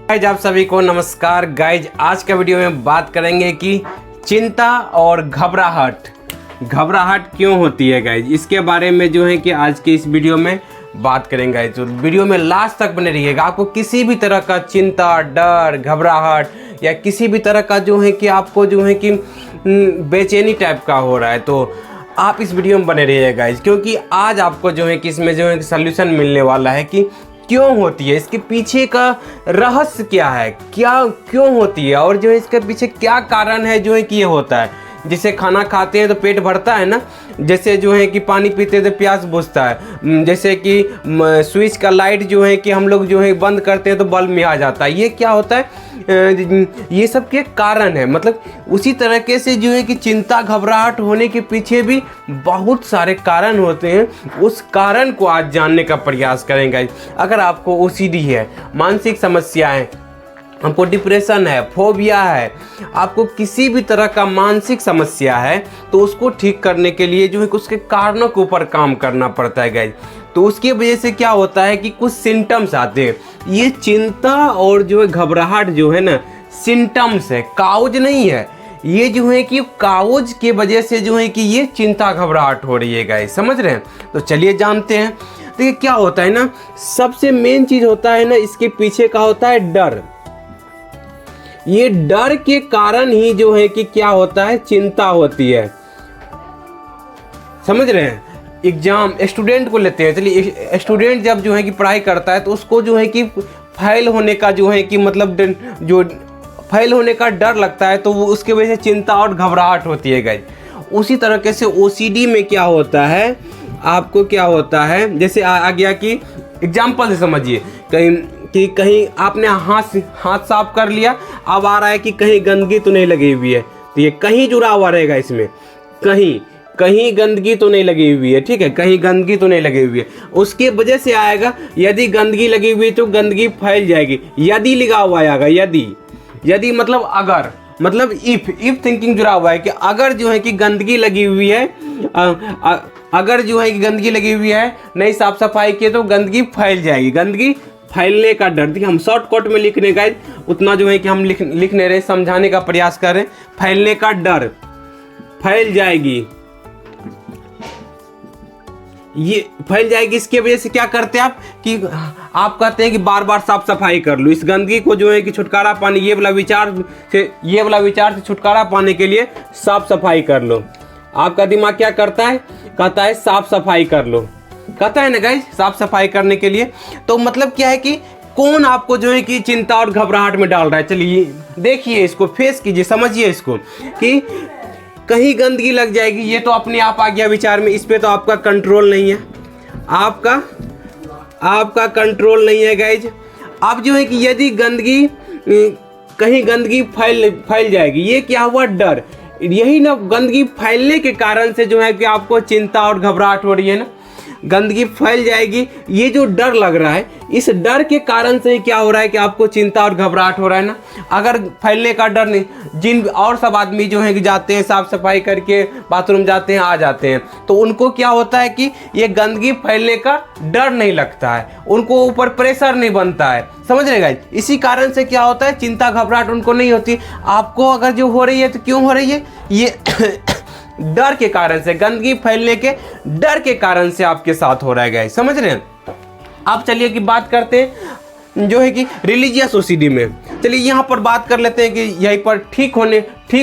Guys आप सभी को नमस्कार। गाइज आज का वीडियो में बात करेंगे कि चिंता और घबराहट क्यों होती है। गाइज इसके बारे में जो है कि आज के इस वीडियो में बात करेंगे। तो वीडियो में लास्ट तक बने रहिएगा। आपको किसी भी तरह का चिंता, डर, घबराहट या किसी भी तरह का जो है कि आपको जो है कि बेचैनी टाइप का हो रहा है तो आप इस वीडियो में बने रहिएगा गाइज, क्योंकि आज आपको जो है कि इसमें जो है सल्यूशन मिलने वाला है कि क्यों होती है, इसके पीछे का रहस्य क्या है, क्यों होती है और जो है इसके पीछे क्या कारण है जो है कि ये होता है। जैसे खाना खाते हैं तो पेट भरता है ना, जैसे जो है कि पानी पीते हैं तो प्यास बुझता है, जैसे कि स्विच का लाइट जो है कि हम लोग जो है बंद करते हैं तो बल्ब में आ जाता है। ये क्या होता है, ये सब के कारण है। मतलब उसी तरीके से जो है कि चिंता घबराहट होने के पीछे भी बहुत सारे कारण होते हैं। उस कारण को आज जानने का प्रयास करेंगे। अगर आपको ओसीडी है, मानसिक समस्याएं, आपको डिप्रेशन है, फोबिया है, आपको किसी भी तरह का मानसिक समस्या है तो उसको ठीक करने के लिए जो है उसके कारणों के ऊपर काम करना पड़ता है गाइज। तो उसकी वजह से क्या होता है कि कुछ सिम्टम्स आते हैं। ये चिंता और जो है घबराहट जो है ना सिम्टम्स है, काउज नहीं है। ये जो है कि काउज के वजह से जो है कि ये चिंता घबराहट हो रही है गाइज, समझ रहे हैं। तो चलिए जानते हैं। तो ये क्या होता है ना, सबसे मेन चीज़ होता है ना, इसके पीछे का होता है डर। ये डर के कारण ही जो है कि क्या होता है, चिंता होती है, समझ रहे हैं। एग्जाम स्टूडेंट को लेते हैं। चलिए स्टूडेंट जब जो है कि पढ़ाई करता है तो उसको जो है कि फेल होने का जो है कि मतलब जो फेल होने का डर लगता है तो वो उसके वजह से चिंता और घबराहट होती है गाइज। उसी तरीके से ओसीडी में क्या होता है, आपको क्या होता है, जैसे आ गया कि एग्जाम्पल से समझिए कहीं आपने हाथ साफ कर लिया, अब आ रहा है कि कहीं गंदगी तो नहीं लगी हुई है, तो ये कहीं जुड़ा हुआ रहेगा इसमें, कहीं गंदगी तो नहीं लगी हुई है, ठीक है, कहीं गंदगी तो नहीं लगी हुई है। उसके वजह से आएगा यदि गंदगी लगी हुई तो गंदगी फैल जाएगी। यदि लिखा हुआ आएगा, यदि मतलब अगर, मतलब इफ थिंकिंग जुड़ा हुआ है कि अगर जो है कि गंदगी लगी हुई है, अगर जो है कि गंदगी लगी हुई है, नहीं साफ सफाई किए तो गंदगी फैल जाएगी। गंदगी फैलने का डर, देखिए हम शॉर्टकट में लिखने गए उतना जो है कि हम लिखने रहे, समझाने का प्रयास कर रहे हैं। फैलने का डर, फैल जाएगी, ये फैल जाएगी। इसके वजह से क्या करते हैं आप कि आप कहते हैं कि बार बार साफ सफाई कर लो, इस गंदगी को जो है कि छुटकारा पाने, ये वाला विचार से छुटकारा पाने के लिए साफ सफाई कर लो। आपका दिमाग क्या करता है, कहता है साफ सफाई कर लो, कहता है ना गाइस, साफ सफाई करने के लिए। तो मतलब क्या है कि कौन आपको जो है कि चिंता और घबराहट में डाल रहा है। चलिए देखिए, इसको फेस कीजिए, समझिए इसको कि कहीं गंदगी लग जाएगी, ये तो अपने आप आ गया विचार में, इस पे तो आपका कंट्रोल नहीं है, आपका कंट्रोल नहीं है गाइज। अब जो है कि यदि कहीं गंदगी फैल जाएगी, ये क्या हुआ, डर। यही ना गंदगी फैलने के कारण से जो है कि आपको चिंता और घबराहट हो रही है ना, गंदगी फैल जाएगी। ये जो डर लग रहा है, इस डर के कारण से क्या हो रहा है कि आपको चिंता और घबराहट हो रहा है ना। अगर फैलने का डर नहीं, जिन और सब आदमी जो है कि जाते हैं साफ सफाई करके बाथरूम जाते हैं, आ जाते हैं, तो उनको क्या होता है कि ये गंदगी फैलने का डर नहीं लगता है, उनको ऊपर प्रेशर नहीं बनता है, समझ रहे गाइस। इसी कारण से क्या होता है, चिंता घबराहट उनको नहीं होती। आपको अगर जो हो रही है तो क्यों हो रही है, ये डर के कारण से, गंदगी फैलने के डर के कारण से आपके साथ हो रहा है गाइस, समझ रहे हैं। अब चलिए कि बात करते हैं जो है कि रिलीजियस ओसीडी में। चलिए यहाँ पर बात कर लेते हैं कि यहीं पर ठीक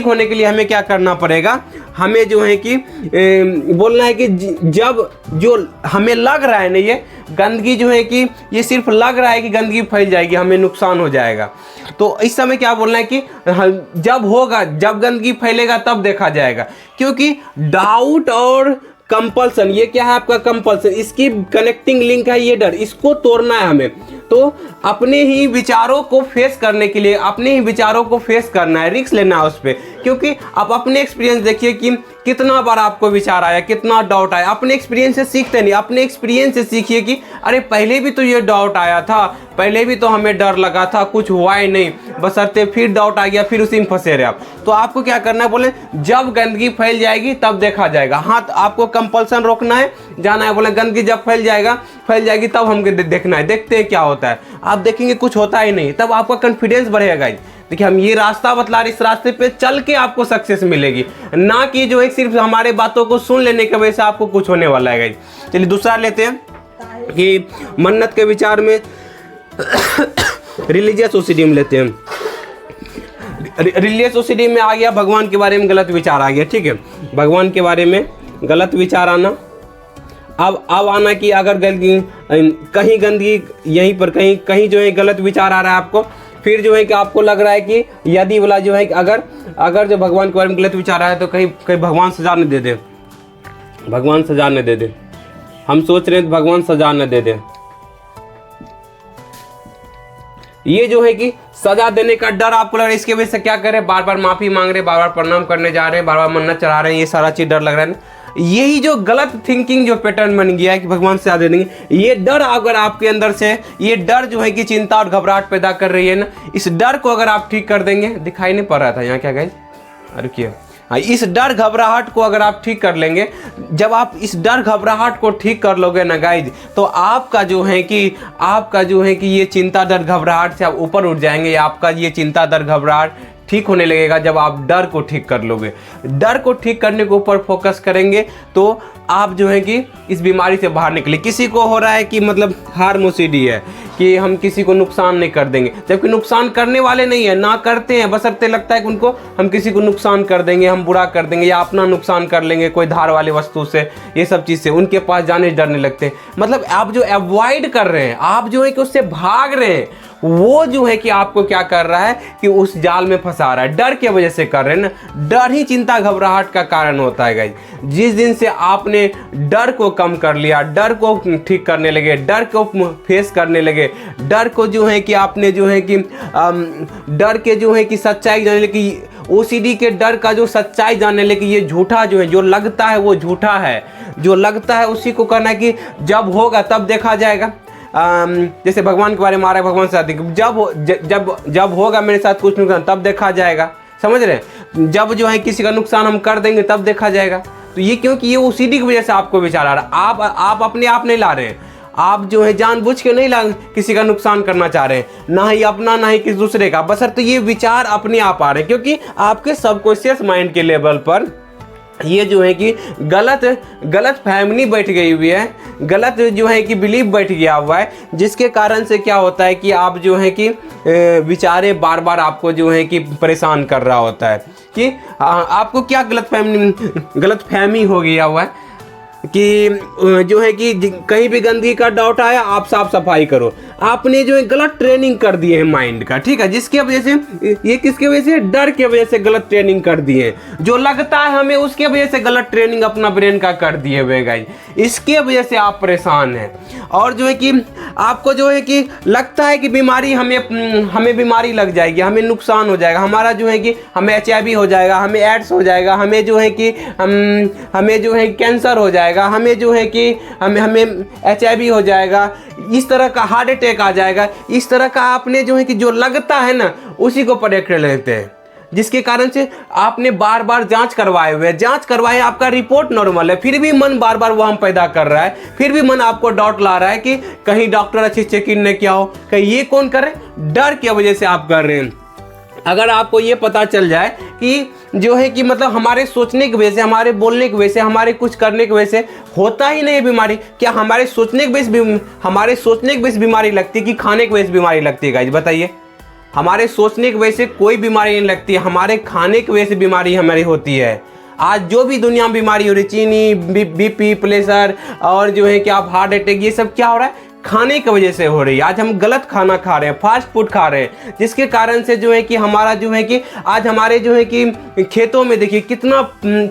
होने के लिए हमें क्या करना पड़ेगा। हमें जो है कि बोलना है कि जब जो हमें लग रहा है ना, ये गंदगी जो है कि ये सिर्फ लग रहा है कि गंदगी फैल जाएगी, हमें नुकसान हो जाएगा, तो इस समय क्या बोलना है कि जब गंदगी फैलेगा तब देखा जाएगा। क्योंकि डाउट और कंपल्सन, ये क्या है आपका कंपल्सन, इसकी कनेक्टिंग लिंक है ये डर, इसको तोड़ना है हमें। तो अपने ही विचारों को फेस करने के लिए, अपने ही विचारों को फेस करना है, रिस्क लेना है उस पर। क्योंकि आप अपने एक्सपीरियंस देखिए कि कितना बार आपको विचार आया, कितना डाउट आया। अपने एक्सपीरियंस से सीखते नहीं, अपने एक्सपीरियंस से सीखिए कि अरे पहले भी तो ये डाउट आया था, पहले भी तो हमें डर लगा था, कुछ हुआ ही नहीं, बशर्ते फिर डाउट आ गया, फिर उसी में फंसे रहे आप। तो आपको क्या करना है, बोले जब गंदगी फैल जाएगी तब देखा जाएगा। हाँ, तो आपको कंपल्सन रोकना है, जाना है, बोले गंदगी जब फैल जाएगी तब हमको देखना है, देखते हैं क्या होता है। होता है, आप देखेंगे कुछ होता ही नहीं, तब आपका कॉन्फिडेंस बढ़ेगा गाइज। देखिए हम ये रास्ता बतला रहे, इस रास्ते पे चल के आपको सक्सेस मिलेगी, ना कि जो है सिर्फ हमारे बातों को सुन लेने की वजह से आपको कुछ होने वाला है गाइज। चलिए दूसरा लेते हैं कि मन्नत के विचार में रिलीजियस ओसीडी में लेते हैं। रिलीजियस ओसीडी में आ गया भगवान के बारे में गलत विचार आ गया, ठीक है, भगवान के बारे में गलत विचार आना। अब आना कि अगर कहीं गंदगी, यहीं पर कहीं जो है गलत विचार आ रहा है आपको, फिर जो है कि आपको लग रहा है कि यदि वाला जो है कि अगर जो भगवान के बारे में गलत विचार आया है तो कहीं भगवान सजा न दे दे, भगवान सजा न दे दे, हम सोच रहे हैं भगवान सजा न दे दे। ये जो है कि सजा देने का डर आपको लग रहा है, इसके वजह से क्या कर रहे हैं, बार बार माफी मांग रहे, बार बार प्रणाम करने जा रहे हैं, बार बार मन्नत चढ़ा रहे हैं, ये सारा चीज डर लग रहा है ना। यही जो गलत थिंकिंग जो पैटर्न बन गया है कि भगवान से दे देंगे, ये डर अगर आपके अंदर से, ये डर जो है कि चिंता और घबराहट पैदा कर रही है ना, इस डर को अगर आप ठीक कर देंगे, दिखाई नहीं पड़ रहा था यहाँ क्या गाइस, रुकिए, इस डर घबराहट को अगर आप ठीक कर लेंगे, जब आप इस डर घबराहट को ठीक कर लोगे ना गाइज, तो आपका जो है कि ये चिंता डर घबराहट से आप ऊपर उठ जाएंगे। आपका ये चिंता डर घबराहट ठीक होने लगेगा जब आप डर को ठीक कर लोगे। डर को ठीक करने के ऊपर फोकस करेंगे तो आप जो है कि इस बीमारी से बाहर निकले। किसी को हो रहा है कि मतलब हार्म ओसीडी है कि हम किसी को नुकसान नहीं कर देंगे, जबकि नुकसान करने वाले नहीं है, ना करते हैं, बशर्ते लगता है कि उनको हम किसी को नुकसान कर देंगे, हम बुरा कर देंगे या अपना नुकसान कर लेंगे कोई धार वाली वस्तु से, ये सब चीज़ से उनके पास जाने से डरने लगते हैं। मतलब आप जो अवॉइड कर रहे हैं, आप जो है कि उससे भाग रहे हैं, वो जो है कि आपको क्या कर रहा है कि उस जाल में फंसा रहा है। डर की वजह से कर रहे हैं ना, डर ही चिंता घबराहट का कारण होता है गाइस। जिस दिन से आपने डर को कम कर लिया, डर को ठीक करने लगे, डर को फेस करने लगे, डर को जो है कि आपने जो है कि डर के जो है कि सच्चाई जानने लगे, ओसीडी के डर का जो सच्चाई जानने लगे, ये झूठा जो है, जो लगता है वो झूठा है, जो लगता है उसी को करना है कि जब होगा तब देखा जाएगा। जैसे भगवान के बारे में आ रहा है, भगवान से जब होगा मेरे साथ कुछ नुकसान तब देखा जाएगा, समझ रहे हैं, जब जो है किसी का नुकसान हम कर देंगे तब देखा जाएगा। तो ये क्योंकि ये ओसीडी की वजह से आपको विचार आ रहा है, आप अपने आप नहीं ला रहे हैं, आप जो है जानबूझ के नहीं किसी का नुकसान करना चाह रहे हैं, ना ही अपना ना ही किसी दूसरे का, बशर्ते ये विचार अपने आप आ रहे हैं, क्योंकि आपके सबकॉन्शियस माइंड के लेवल पर ये जो है कि गलत फहमी बैठ गई हुई है, गलत जो है कि बिलीव बैठ गया हुआ है, जिसके कारण से क्या होता है कि आप जो है कि विचारे बार बार आपको जो है कि परेशान कर रहा होता है कि आपको क्या गलत फहमी हो गया हुआ है कि जो है कि कहीं भी गंदगी का डाउट आया आप साफ सफाई करो। आपने जो है गलत ट्रेनिंग कर दिए है माइंड का, ठीक है, जिसकी वजह से ये किसके वजह से, डर की वजह से गलत ट्रेनिंग कर दिए, जो लगता है हमें उसके वजह से गलत ट्रेनिंग अपना ब्रेन का कर दिए हुए गाइस, इसके वजह से आप परेशान हैं। और जो है कि आपको जो है कि लगता है कि बीमारी हमें बीमारी लग जाएगी, हमें नुकसान हो जाएगा, हमारा जो है कि हमें HIV हो जाएगा, हमें एड्स हो जाएगा, हमें जो है कि हमें जो है कैंसर हो जाएगा, हमें जो है कि हमें HIV हो जाएगा, इस तरह का हार्ट अटैक आ जाएगा, इस तरह का आपने जो है कि जो लगता है ना उसी को प्रेडिक्ट कर लेते हैं, जिसके कारण से आपने बार बार जांच करवाए, आपका रिपोर्ट नॉर्मल है, फिर भी मन बार बार वहम पैदा कर रहा है, फिर भी मन आपको डाउट ला रहा है कि कहीं डॉक्टर अच्छी चेकिंग न किया हो, कहीं ये कौन करे, डर की वजह से आप कर रहे हैं। अगर आपको ये पता चल जाए कि जो है कि मतलब हमारे सोचने की वजह से, हमारे बोलने की वजह से, हमारे कुछ करने की वजह से होता ही नहीं है बीमारी, क्या हमारे सोचने की वजह से बीमारी लगती है कि खाने की वजह से बीमारी लगती है गाइस, बताइए। हमारे सोचने की वजह से कोई बीमारी नहीं लगती है, हमारे खाने की वजह से बीमारी हमारी होती है। आज जो भी दुनिया में बीमारी हो रही, चीनी, BP, प्रेशर और जो है कि आप हार्ट अटैक, ये सब क्या हो रहा है, खाने की वजह से हो रही है। आज हम गलत खाना खा रहे हैं, फास्ट फूड खा रहे हैं, जिसके कारण से जो है कि हमारा जो है कि आज हमारे जो है कि खेतों में देखिए कितना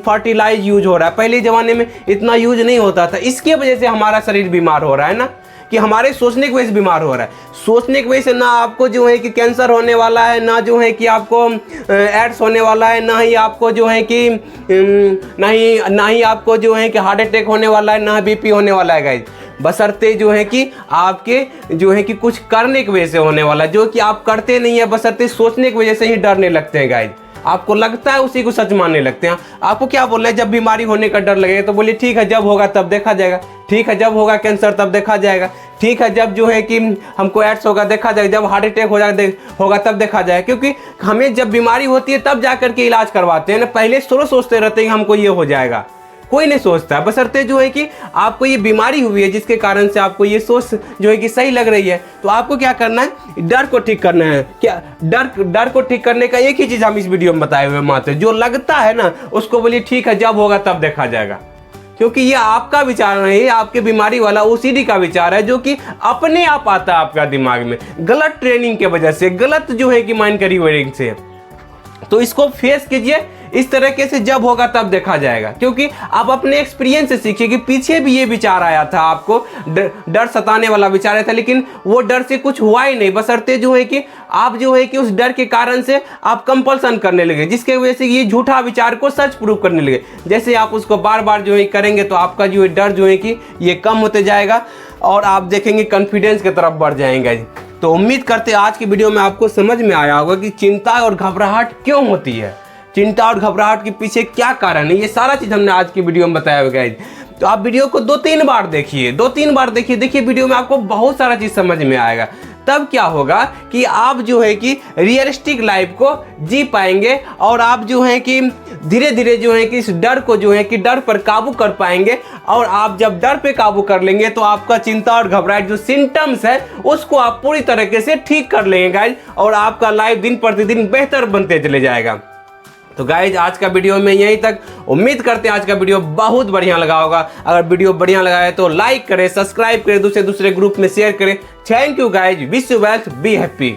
फर्टिलाइज यूज हो रहा है, पहले ज़माने में इतना यूज नहीं होता था, इसके वजह से हमारा शरीर बीमार हो रहा है ना, कि हमारे सोचने की वजह से बीमार हो रहा है। सोचने की वजह से ना आपको जो है कि कैंसर होने वाला है, ना जो है कि आपको एड्स होने वाला है, ना ही आपको जो है कि ना ही आपको जो है कि हार्ट अटैक होने वाला है, ना BP होने वाला है गाइस, बशर्ते जो है कि आपके जो है कि कुछ करने की वजह से होने वाला है, जो कि आप करते नहीं है, बशर्ते सोचने की वजह से ही डरने लगते हैं गाइस। आपको लगता है उसी को सच मानने लगते हैं। आपको क्या बोल रहे हैं, जब बीमारी होने का डर लगेगा तो बोलिए ठीक है जब होगा तब देखा जाएगा, ठीक है जब होगा कैंसर तब देखा जाएगा, ठीक है, जब जो है कि हमको एड्स होगा देखा जाए, जब हार्ट अटैक होगा तब देखा जाए, क्योंकि हमें जब बीमारी होती है तब जा करके इलाज करवाते हैं ना, पहले सोचते रहते हैं कि हमको ये हो जाएगा। कोई नहीं सोचता, बशर्ते जो है कि आपको ये बीमारी हुई है जिसके कारण से आपको ये सोच जो है कि सही लग रही है, तो आपको क्या करना है, डर को ठीक करना है। क्या डर को ठीक करने का एक ही चीज़ हम इस वीडियो में बताए हुए मात्र, जो लगता है ना उसको बोलिए ठीक है, जब होगा तब देखा जाएगा। क्योंकि ये आपका विचार नहीं है, आपके बीमारी वाला OCD का विचार है, जो कि अपने आप आता है आपका दिमाग में, गलत ट्रेनिंग के वजह से, गलत जो है कि माइंड करीवरिंग से। तो इसको फेस कीजिए इस तरीके से, जब होगा तब देखा जाएगा। क्योंकि आप अपने एक्सपीरियंस से सीखिए कि पीछे भी ये विचार आया था, आपको डर सताने वाला विचार आया था, लेकिन वो डर से कुछ हुआ ही नहीं, बशर्ते जो है कि आप जो है कि उस डर के कारण से आप कंपल्सन करने लगे, जिसके वजह से ये झूठा विचार को सच प्रूव करने लगे। जैसे आप उसको बार बार जो है करेंगे तो आपका जो है डर जो है कि ये कम होते जाएगा और आप देखेंगे कॉन्फिडेंस की तरफ बढ़ जाएंगे। तो उम्मीद करते हैं आज की वीडियो में आपको समझ में आया होगा कि चिंता और घबराहट क्यों होती है, चिंता और घबराहट के पीछे क्या कारण है, ये सारा चीज़ हमने आज की वीडियो में बताया होगा। तो आप वीडियो को 2-3 बार देखिए, 2-3 बार देखिए वीडियो में आपको बहुत सारा चीज़ समझ में आएगा। तब क्या होगा कि आप जो है कि रियलिस्टिक लाइफ को जी पाएंगे और आप जो है कि धीरे धीरे जो है कि इस डर को जो है कि डर पर काबू कर पाएंगे। और आप जब डर पे काबू कर लेंगे तो आपका चिंता और घबराहट जो सिम्टम्स है उसको आप पूरी तरीके से ठीक कर लेंगे गाइज, और आपका लाइफ दिन प्रतिदिन बेहतर बनते चले जाएगा। तो गाइज आज का वीडियो में यहीं तक, उम्मीद करते हैं आज का वीडियो बहुत बढ़िया लगा होगा। अगर वीडियो बढ़िया लगा है तो लाइक करें, सब्सक्राइब करें, दूसरे ग्रुप में शेयर करें। Thank you guys, wish you wealth, be happy.